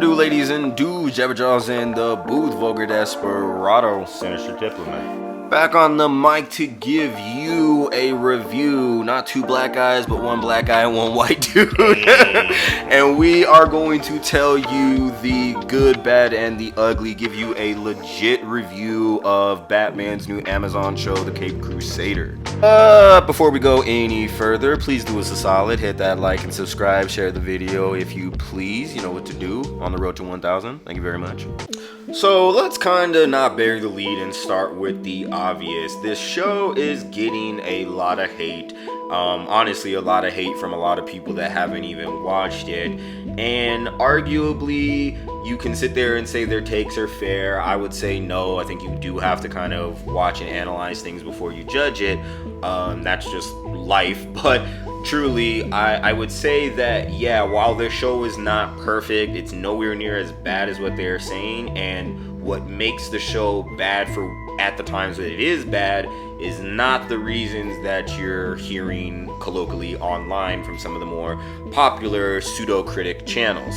do, ladies and dudes? Jabberjaws in the booth, Vulgar Desperado. Sinister Diplomat. Back on the mic to give you a review. Not two black guys, but one black guy and one white dude. And we are going to tell you the good, bad, and the ugly. Give you a legit review of Batman's new Amazon show, The Cape Crusader. Before we go any further, please do us a solid. Hit that like and subscribe. Share the video if you please. You know what to do on the road to 1,000. Thank you very much. So let's kind of not bury the lead and start with the obvious. This show is getting a lot of hate. Honestly, a lot of hate from a lot of people that haven't even watched it. And arguably, you can sit there and say their takes are fair. I would say no. I think you do have to kind of watch and analyze things before you judge it. That's just life. But truly, I would say that, yeah, while their show is not perfect, it's nowhere near as bad as what they're saying. And what makes the show bad for at the times that it is bad is not the reasons that you're hearing colloquially online from some of the more popular pseudo-critic channels.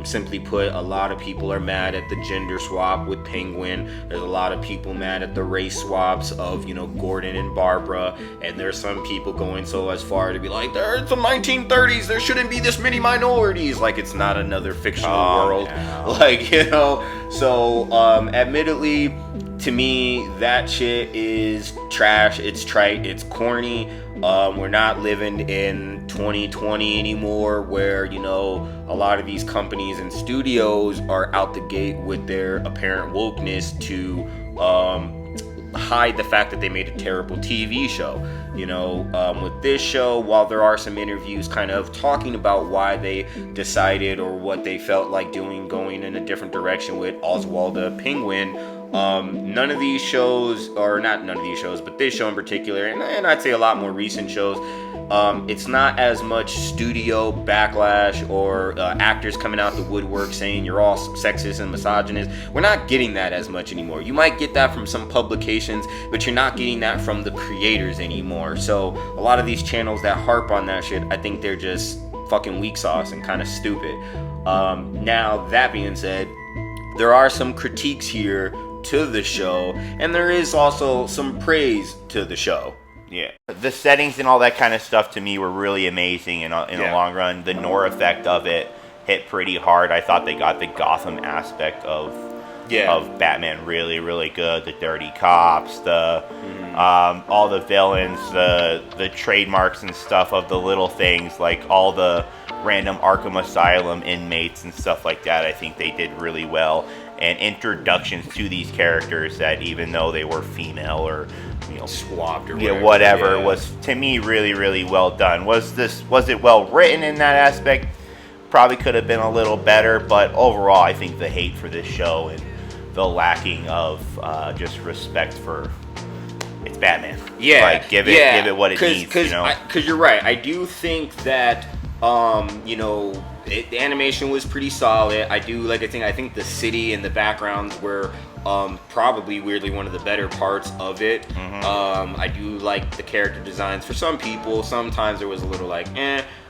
Simply put, a lot of people are mad at the gender swap with Penguin. There's a lot of people mad at the race swaps of, Gordon and Barbara. And there's some people going so as far to be like, there's the 1930s, there shouldn't be this many minorities. Like, it's not another fictional world. Yeah. So, admittedly, to me, that shit is trash. It's trite. It's corny. We're not living in 2020 anymore where, a lot of these companies and studios are out the gate with their apparent wokeness to hide the fact that they made a terrible TV show. With this show, while there are some interviews kind of talking about why they decided or what they felt like doing, going in a different direction with Oswald the Penguin, none of these shows, or not none of these shows, but this show in particular, and I'd say a lot more recent shows, it's not as much studio backlash or actors coming out the woodwork saying you're all sexist and misogynist. We're not getting that as much anymore. You might get that from some publications, but you're not getting that from the creators anymore. So a lot of these channels that harp on that shit, I think they're just fucking weak sauce and kind of stupid. Now, that being said, there are some critiques here to the show, and there is also some praise to the show. Yeah, the settings and all that kind of stuff to me were really amazing in the long run. The Noir effect of it hit pretty hard. I thought they got the Gotham aspect of Batman really, really good. The dirty cops, all the villains, the trademarks and stuff of the little things, like all the random Arkham Asylum inmates and stuff like that. I think they did really well. And introductions to these characters that, even though they were female or swapped or whatever, was to me really, really well done. Was it well written in that aspect? Probably could have been a little better, but overall, I think the hate for this show and the lacking of just respect for it's Batman. Yeah, like give it what it needs. Because you're right. I do think that the animation was pretty solid. I think the city and the backgrounds were probably weirdly one of the better parts of it. Mm-hmm. I do like the character designs for some people. Sometimes there was a little like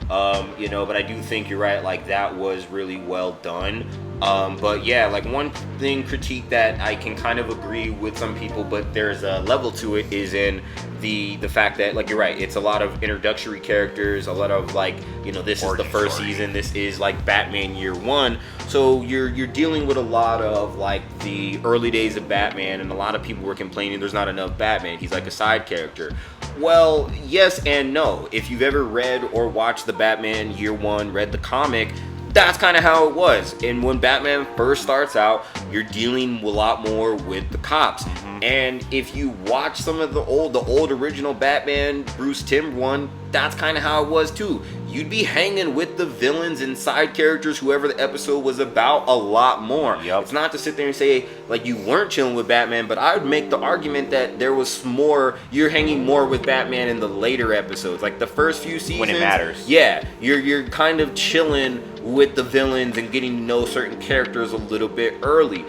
but I do think you're right, like that was really well done. But yeah, like one thing critique that I can kind of agree with some people, but there's a level to it, is in the fact that, like, you're right, it's a lot of introductory characters, a lot of like, this is the first season, this is like Batman year one, so you're dealing with a lot of like the early days of Batman, and a lot of people were complaining there's not enough Batman, he's like a side character. Well, yes and no. If you've ever read or watched the Batman year one, read the comic, that's kind of how it was. And when Batman first starts out, you're dealing a lot more with the cops. Mm-hmm. And if you watch some of the old original Batman Bruce Timm one, that's kind of how it was too. You'd be hanging with the villains and side characters, whoever the episode was about, a lot more. Yep. It's not to sit there and say like you weren't chilling with Batman, but I would make the argument that there was more. You're hanging more with Batman in the later episodes, like the first few seasons. When it matters. Yeah, you're kind of chilling with the villains and getting to know certain characters a little bit early.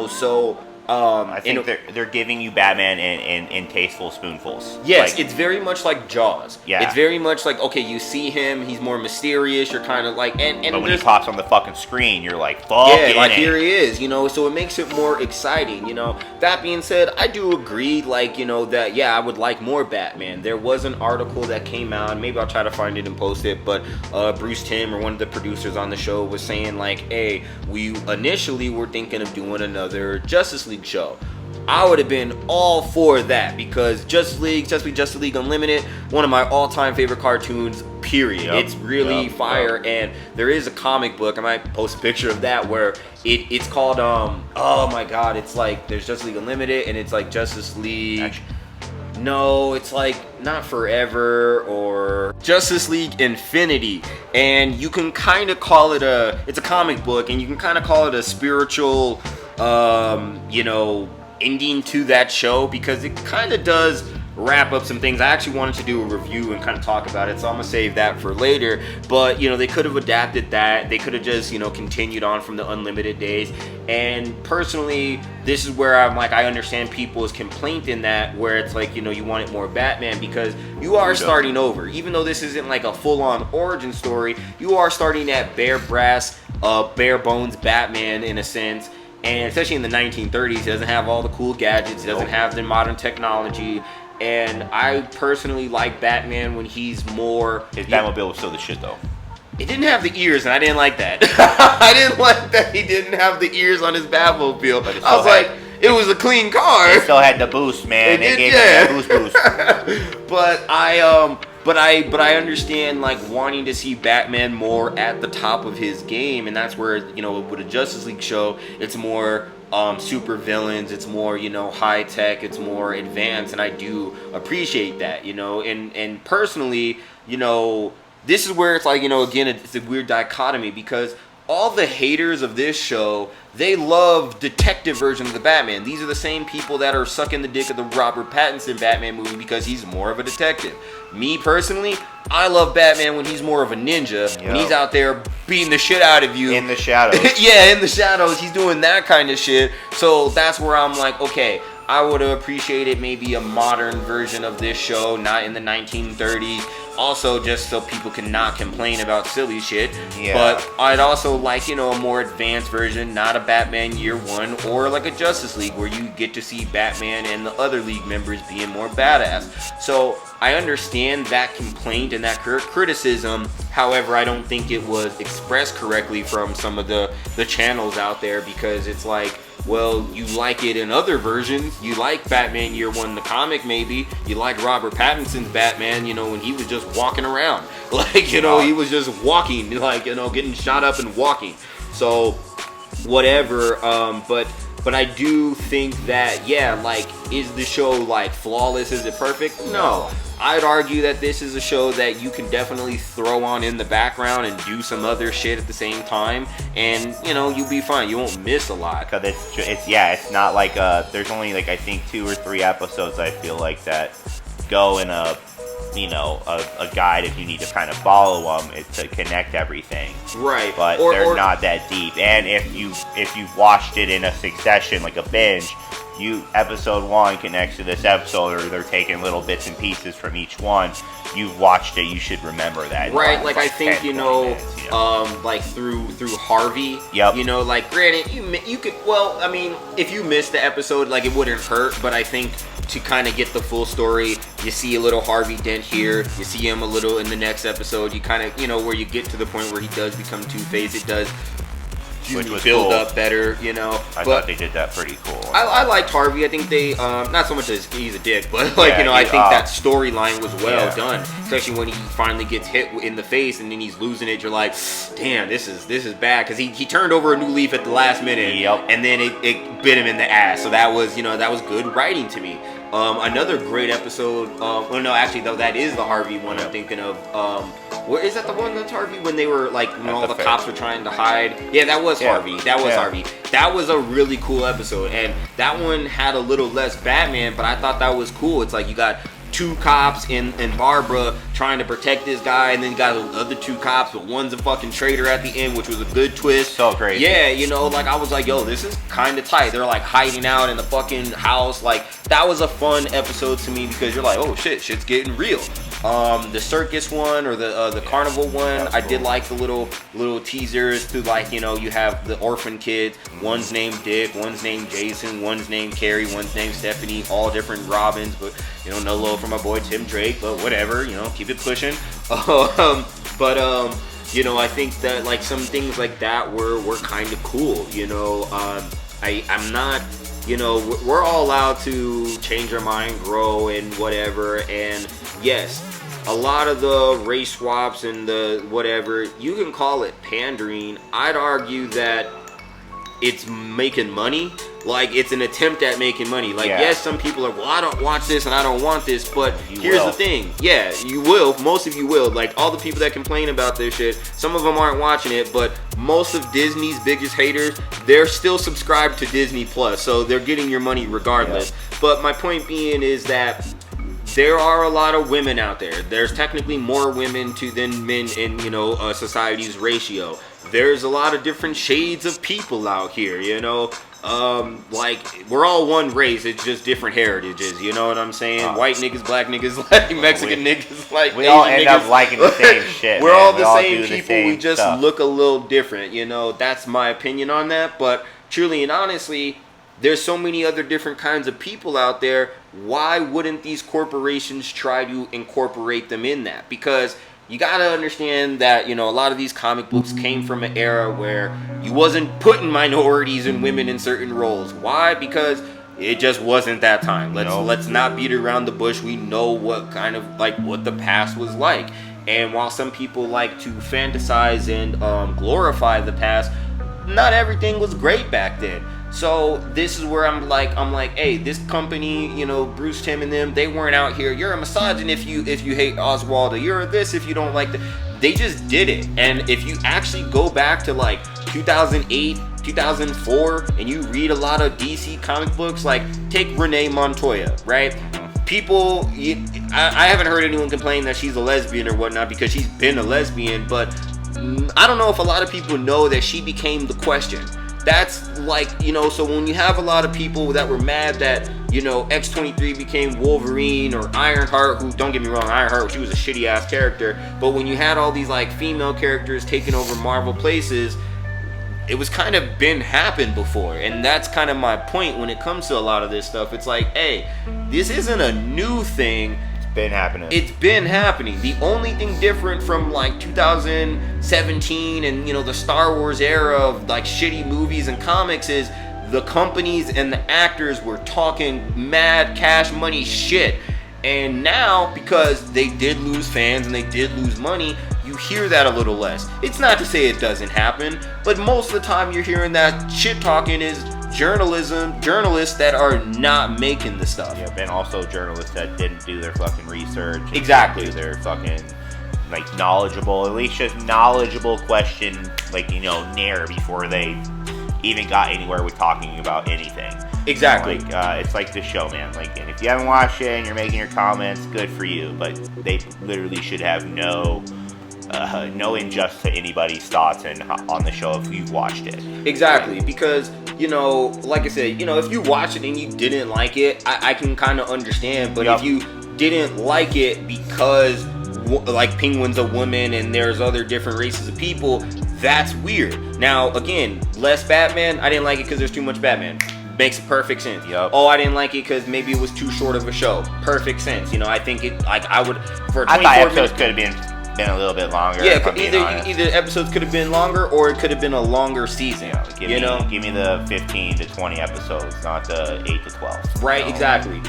So I think they're giving you Batman in tasteful spoonfuls. Yes, it's very much like Jaws. Yeah. It's very much like, okay, you see him, he's more mysterious, you're kind of like... But when he pops on the fucking screen, you're like, fuck yeah, like, here he is, so it makes it more exciting, That being said, I do agree, like, that, yeah, I would like more Batman. There was an article that came out, maybe I'll try to find it and post it, but Bruce Timm, or one of the producers on the show, was saying, like, hey, we initially were thinking of doing another Justice League show. I would have been all for that, because Justice League Unlimited, one of my all-time favorite cartoons, period. Yep. It's really fire, and there is a comic book, I might post a picture of that, where it's called, oh my god, it's like, there's Justice League Unlimited, and it's like Justice League... No, it's like not Forever or Justice League Infinity, and you can kind of call it it's a comic book, and you can kind of call it a spiritual, ending to that show, because it kind of does wrap up some things. I actually wanted to do a review and kind of talk about it, so I'm gonna save that for later. But they could have adapted that. They could have just continued on from the Unlimited days. And personally, this is where I'm like, I understand people's complaint in that, where it's like, you want it more Batman, because you are starting over. Even though this isn't like a full-on origin story, you are starting at bare bones Batman in a sense. And especially in the 1930s, it doesn't have all the cool gadgets, it doesn't have the modern technology. And I personally like Batman when he's more... His Batmobile was still the shit, though. It didn't have the ears, and I didn't like that. I didn't like that he didn't have the ears on his Batmobile. But I was like, it was a clean car. It still had the boost, man. It gave it that boost. But I understand, like, wanting to see Batman more at the top of his game, and that's where, with a Justice League show, it's more super villains, it's more, high tech, it's more advanced, and I do appreciate that, and personally, this is where it's like, again, it's a weird dichotomy, because all the haters of this show, they love detective versions of the Batman. These are the same people that are sucking the dick of the Robert Pattinson Batman movie because he's more of a detective. Me personally, I love Batman when he's more of a ninja, when he's out there beating the shit out of you. In the shadows. Yeah, in the shadows. He's doing that kind of shit. So that's where I'm like, okay, I would have appreciated maybe a modern version of this show, not in the 1930s. Also, just so people can not complain about silly shit. Yeah. But I'd also like, a more advanced version, not a Batman Year One, or like a Justice League, where you get to see Batman and the other League members being more badass. So I understand that complaint and that criticism. However, I don't think it was expressed correctly from some of the channels out there, because it's like, well, you like it in other versions. You like Batman Year One, the comic, maybe. You like Robert Pattinson's Batman, when he was just walking around. Like, he was just walking, like, getting shot up and walking. So, whatever. But I do think that, yeah, like, is the show, like, flawless? Is it perfect? No. I'd argue that this is a show that you can definitely throw on in the background and do some other shit at the same time, and you'll be fine. You won't miss a lot. Cause it's not like there's only like I think 2 or 3 episodes I feel like that go in a guide if you need to kind of follow them to connect everything. Right. But they're not that deep. And if you've watched it in a succession like a binge, episode 1 connects to this episode, or they're taking little bits and pieces from each one. You've watched it, you should remember that. Right, like I think like through Harvey. Yep. Like granted, you could. Well, I mean, if you missed the episode, like it wouldn't hurt. But I think to kind of get the full story, you see a little Harvey Dent here. You see him a little in the next episode. You kind of where you get to the point where he does become Two-Face. It does. Which was build cool. Up better, I thought they did that pretty cool. I liked Harvey. I think they, not so much as he's a dick, but like, I think that storyline was well done. Especially when he finally gets hit in the face and then he's losing it. You're like, damn, this is bad. Because he turned over a new leaf at the last minute. Yep. And then it bit him in the ass. So that was, that was good writing to me. Another great episode. Well, no, actually, though, that is the Harvey one I'm thinking of. Where is that the one that's Harvey when they were like when all the cops were trying to hide? Yeah, that was Harvey. That was Harvey. That was a really cool episode, and that one had a little less Batman, but I thought that was cool. It's like you got two cops and Barbara trying to protect this guy, and then you got the other two cops, but one's a fucking traitor at the end, which was a good twist. So crazy. Yeah, you know, like I was like, yo, this is kind of tight. They're like hiding out in the fucking house. Like that was a fun episode to me because you're like, oh shit's getting real. The circus one or the carnival one, I did like the little teasers to, like, you know, you have the orphan kids. One's named Dick, one's named Jason, one's named Carrie, one's named Stephanie, all different Robins, but you know, no low for my boy Tim Drake, but whatever, you know, keep it pushing. You know, I think that like some things like that were kind of cool. You know, I'm not, you know, we're all allowed to change our mind, grow, and whatever. And yes, a lot of the race swaps and the whatever, you can call it pandering. I'd argue that it's making money. Like, it's an attempt at making money. Like, yes, some people are, well, I don't watch this and I don't want this, but here's the thing. Yeah, you will. Most of you will. Like, all the people that complain about this shit, some of them aren't watching it, but most of Disney's biggest haters, they're still subscribed to Disney Plus, so they're getting your money regardless. Yeah. But my point being is that there are a lot of women out there. There's technically more women than men in, you know, society's ratio. There's a lot of different shades of people out here, you know. Like, we're all one race, it's just different heritages, you know what I'm saying? White niggas, black niggas, like Mexican niggas, like we Asian all end niggas. Up liking the same shit. We're man. all we the all same do people, same we just stuff. look a little different, you know. That's my opinion on that, but truly and honestly, there's so many other different kinds of people out there. Why wouldn't these corporations try to incorporate them in that? Because you gotta understand that, you know, a lot of these comic books came from an era where you wasn't putting minorities and women in certain roles. Why? Because it just wasn't that time. Let's not beat around the bush. We know what kind of, like, what the past was like. And while some people like to fantasize and glorify the past, not everything was great back then. So this is where I'm like, hey, this company, you know, Bruce Timm and them, they weren't out here. You're a misogynist if you hate Oswald, or you're this if you don't like the. They just did it. And if you actually go back to like 2008, 2004, and you read a lot of DC comic books, like take Renee Montoya, right? People, I haven't heard anyone complain that she's a lesbian or whatnot because she's been a lesbian, but I don't know if a lot of people know that she became the Question. That's like, you know, so when you have a lot of people that were mad that, you know, X-23 became Wolverine or Ironheart, who, don't get me wrong, Ironheart, she was a shitty ass character, but when you had all these like female characters taking over Marvel places, it was kind of been happened before. And that's kind of my point when it comes to a lot of this stuff. It's like, hey, this isn't a new thing. Been happening. It's been happening. The only thing different from like 2017 and, you know, the Star Wars era of like shitty movies and comics is the companies and the actors were talking mad cash money shit. And now, because they did lose fans and they did lose money, you hear that a little less. It's not to say it doesn't happen, but most of the time you're hearing that shit talking is journalists that are not making the stuff. Yeah, and also journalists that didn't do their fucking research. Exactly. Do their fucking, like, knowledgeable, at least just knowledgeable question, like, you know, nair before they even got anywhere with talking about anything. Exactly. You know, like, it's like the show, man. Like, and if you haven't watched it and you're making your comments, good for you. But they literally should have no injustice to anybody's thoughts on the show if you've watched it. Exactly, because, you know, like I said, you know, if you watch it and you didn't like it, I can kind of understand. But if you didn't like it because, like, Penguin's a woman and there's other different races of people, that's weird. Now, again, less Batman, I didn't like it because there's too much Batman. Makes perfect sense. Oh, I didn't like it because maybe it was too short of a show. Perfect sense. You know, I think it, like, I would, for 24 I thought episodes minutes, could have been a little bit longer. Yeah, either episodes could have been longer or it could have been a longer season. Yeah, give me the 15 to 20 episodes, not the 8 to 12. Right, exactly.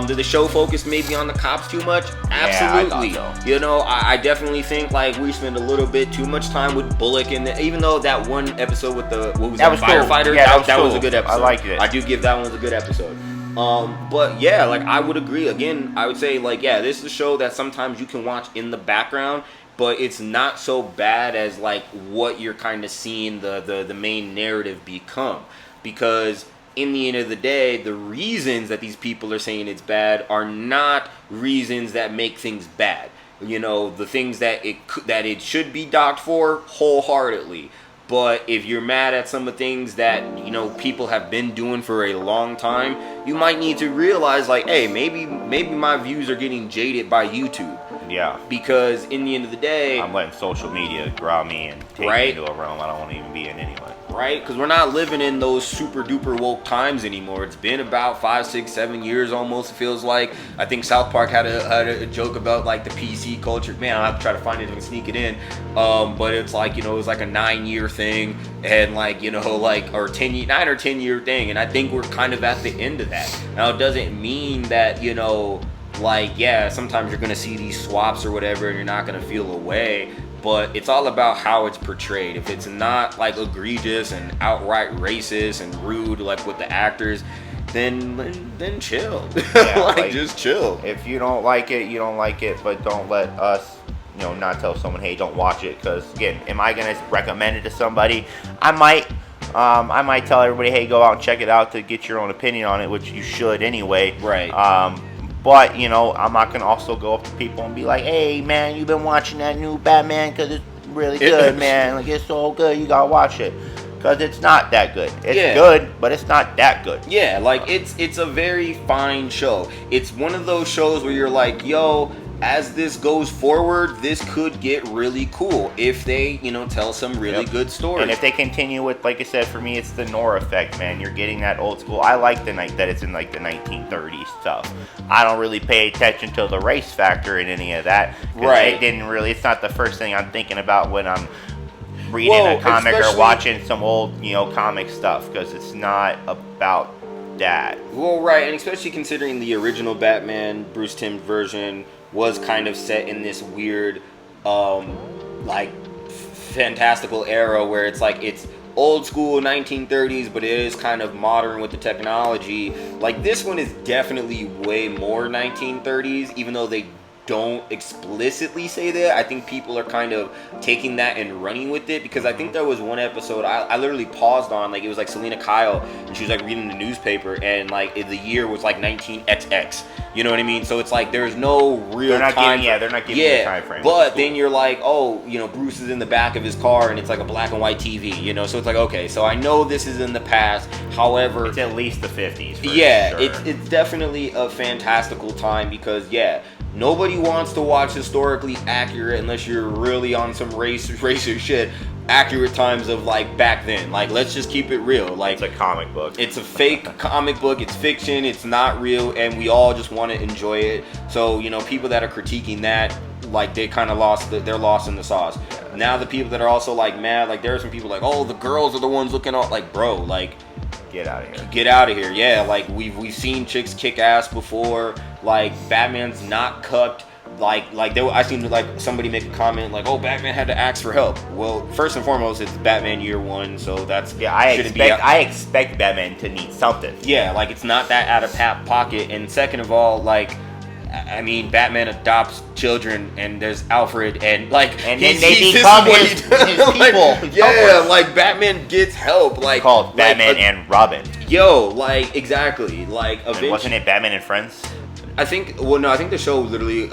Did the show focus maybe on the cops too much? Absolutely. Yeah, I thought so. You know, I definitely think like we spent a little bit too much time with Bullock, and even though that one episode with the firefighter, cool. Yeah, that was a good episode. I liked it. I do give that one a good episode. But yeah, like I would agree. Again, I would say like, yeah, this is a show that sometimes you can watch in the background, but it's not so bad as like what you're kind of seeing the main narrative become. Because in the end of the day, the reasons that these people are saying it's bad are not reasons that make things bad. You know, the things that it should be docked for, wholeheartedly. But if you're mad at some of the things that, you know, people have been doing for a long time, you might need to realize, like, hey, maybe my views are getting jaded by YouTube. Yeah. Because in the end of the day, I'm letting social media grab me and take me into a realm I don't want to even be in anyway. Right? Because we're not living in those super duper woke times anymore. It's been about 5, 6, 7 years almost, it feels like. I think South Park had a joke about like the PC culture. Man, I'll have to try to find it and sneak it in. But it's like, you know, it was like a 9-year thing, and like, you know, like, or 9 or 10 year thing. And I think we're kind of at the end of that. Now, it doesn't mean that, you know, like, yeah, sometimes you're going to see these swaps or whatever and you're not going to feel away. But it's all about how it's portrayed. If it's not like egregious and outright racist and rude like with the actors, then chill. Yeah, like just chill. If you don't like it, you don't like it. But don't let us, you know, not tell someone, hey, don't watch it. Because again, am I gonna recommend it to somebody? I might. I might tell everybody, hey, go out and check it out to get your own opinion on it, which you should anyway. Right. But, you know, I'm not going to also go up to people and be like, hey, man, you've been watching that new Batman because it's really good, man. Like, it's so good, you got to watch it. Because it's not that good. It's good, but it's not that good. Yeah, like, it's a very fine show. It's one of those shows where you're like, yo, as this goes forward, this could get really cool if they, you know, tell some really good stories. And if they continue with, like I said, for me, it's the Nora effect, man. You're getting that old school. I like the night that it's in like the 1930s stuff. I don't really pay attention to the race factor in any of that. Right. It's not the first thing I'm thinking about when I'm reading a comic or watching some old, you know, comic stuff, because it's not about that. Well, right, and especially considering the original Batman, Bruce Timm version was kind of set in this weird, like, fantastical era where it's like, it's old school 1930s, but it is kind of modern with the technology. Like, this one is definitely way more 1930s, even though they don't explicitly say that. I think people are kind of taking that and running with it, because I think there was one episode I literally paused on, like, it was like Selena Kyle, and she was like reading the newspaper, and like the year was like 19XX. You know what I mean? So it's like there's no real they're not time. They're not giving you a time frame. But then you're like, oh, you know, Bruce is in the back of his car and it's like a black and white TV, you know? So it's like, okay, so I know this is in the past. However, it's at least the 50s. Yeah, sure. it's definitely a fantastical time, because nobody wants to watch historically accurate, unless you're really on some racist shit, accurate times of like back then. Like, let's just keep it real. Like, it's a comic book. It's a fake comic book. It's fiction. It's not real, and we all just want to enjoy it. So, you know, people that are critiquing that, like, they kind of they're lost in the sauce. Yeah. Now the people that are also like mad, like, there are some people like, oh, the girls are the ones looking all like, bro, like, get out of here. Get out of here. Yeah, like, we've seen chicks kick ass before. Like, Batman's not cucked. I seen like somebody make a comment like, "Oh, Batman had to ask for help." Well, first and foremost, it's Batman Year One, so that's I expect Batman to need something. Yeah, like, it's not that out of pocket. And second of all, like, I mean, Batman adopts children, and there's Alfred, and like, and then they become his people. Like, Batman gets help. Like, called Batman and Robin. Yo, like, exactly. Like, and wasn't it Batman and Friends? I think the show literally,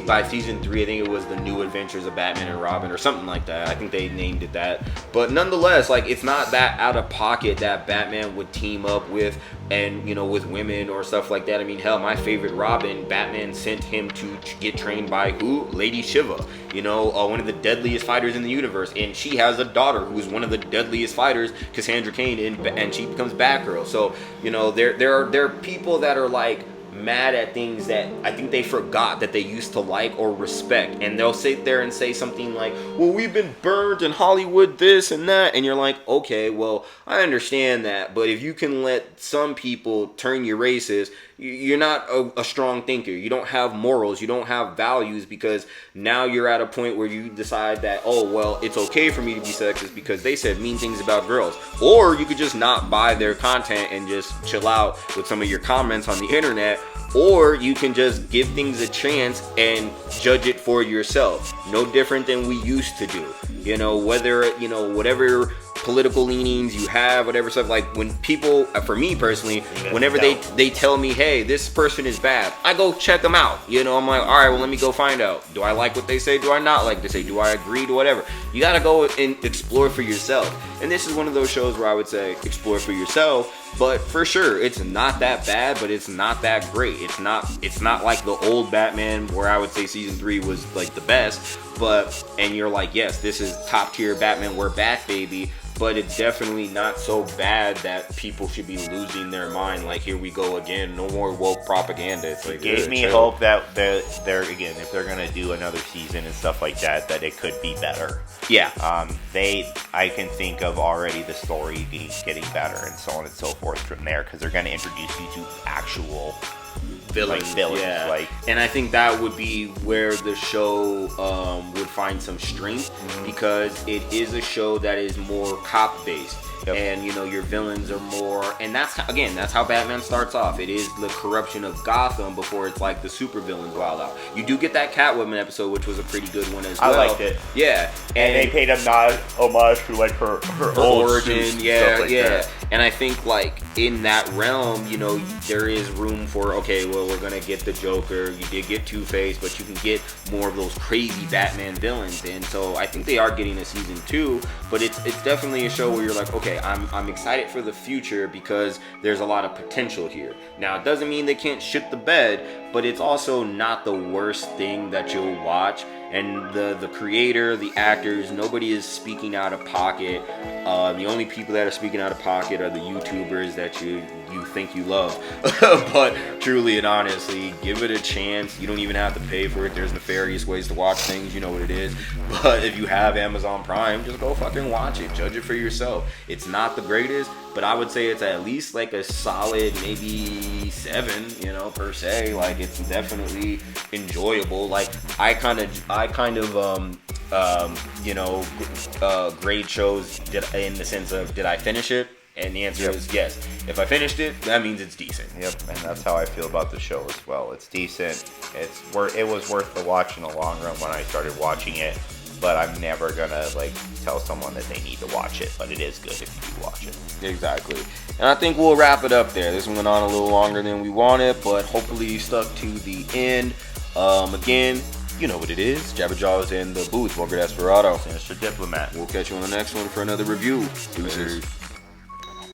by season 3, I think it was The New Adventures of Batman and Robin or something like that. I think they named it that. But nonetheless, like, it's not that out of pocket that Batman would team up with, and, you know, with women or stuff like that. I mean, hell, my favorite Robin, Batman sent him to get trained by who? Lady Shiva. You know, one of the deadliest fighters in the universe. And she has a daughter who's one of the deadliest fighters, Cassandra Cain, and she becomes Batgirl. So, you know, there are people that are like, mad at things that I think they forgot that they used to like or respect, and they'll sit there and say something like, well, we've been burned in Hollywood, this and that, and you're like, okay, well, I understand that, but if you can let some people turn you racist, you're not a strong thinker. You don't have morals, you don't have values, because now you're at a point where you decide that, oh, well, it's okay for me to be sexist because they said mean things about girls. Or you could just not buy their content and just chill out with some of your comments on the internet. Or you can just give things a chance and judge it for yourself. No different than we used to do. You know, whether, you know, whatever political leanings, you have whatever stuff. Like when people, for me personally, whenever they tell me, hey, this person is bad, I go check them out. You know, I'm like, all right, well, let me go find out. Do I like what they say? Do I not like what they say? Do I agree to whatever? You got to go and explore for yourself. And this is one of those shows where I would say explore for yourself. But for sure, it's not that bad, but it's not that great. It's not like the old Batman where I would say season 3 was like the best. And you're like, yes, this is top tier Batman. We're back, baby. But it's definitely not so bad that people should be losing their mind. Like, here we go again. No more woke propaganda. It's like, it gave me hope that they're again, if they're gonna do another season and stuff like that, that it could be better. Yeah. I can think of already the story getting better and so on and so forth from there, because they're gonna introduce you to actual villains. Yeah. And I think that would be where the show would find some strength, because it is a show that is more cop based. Yep. And you know, your villains are more, and that's how Batman starts off. It is the corruption of Gotham before it's like the super villains wild out. You do get that Catwoman episode, which was a pretty good one as well. I liked it. Yeah, and they paid a homage to like her origin. Yeah, that. And I think like in that realm, you know, there is room for, okay, well, we're gonna get the Joker. You did get Two-Face, but you can get more of those crazy Batman villains. And so I think they are getting a season 2, but it's definitely a show where you're like, okay, I'm excited for the future because there's a lot of potential here. Now, it doesn't mean they can't shit the bed, but it's also not the worst thing that you'll watch. And the creator, the actors, nobody is speaking out of pocket. The only people that are speaking out of pocket are the YouTubers that you think you love. But truly and honestly, give it a chance. You don't even have to pay for it. There's nefarious ways to watch things. You know what it is. But if you have Amazon Prime, just go fucking watch it. Judge it for yourself. It's not the greatest, but I would say it's at least like a solid maybe 7, you know, per se. Like, it's definitely enjoyable. Like, I kind of grade shows in the sense of, did I finish it? And the answer is yes. If I finished it, that means it's decent. Yep, and that's how I feel about the show as well. It's decent. It was worth the watch in the long run when I started watching it, but I'm never gonna like tell someone that they need to watch it. But it is good if you do watch it. Exactly. And I think we'll wrap it up there. This one went on a little longer than we wanted, but hopefully you stuck to the end. Again, you know what it is. Jabba Jaws in the booth. Walker Desperado. Sinister Diplomat. We'll catch you on the next one for another review. Deuces.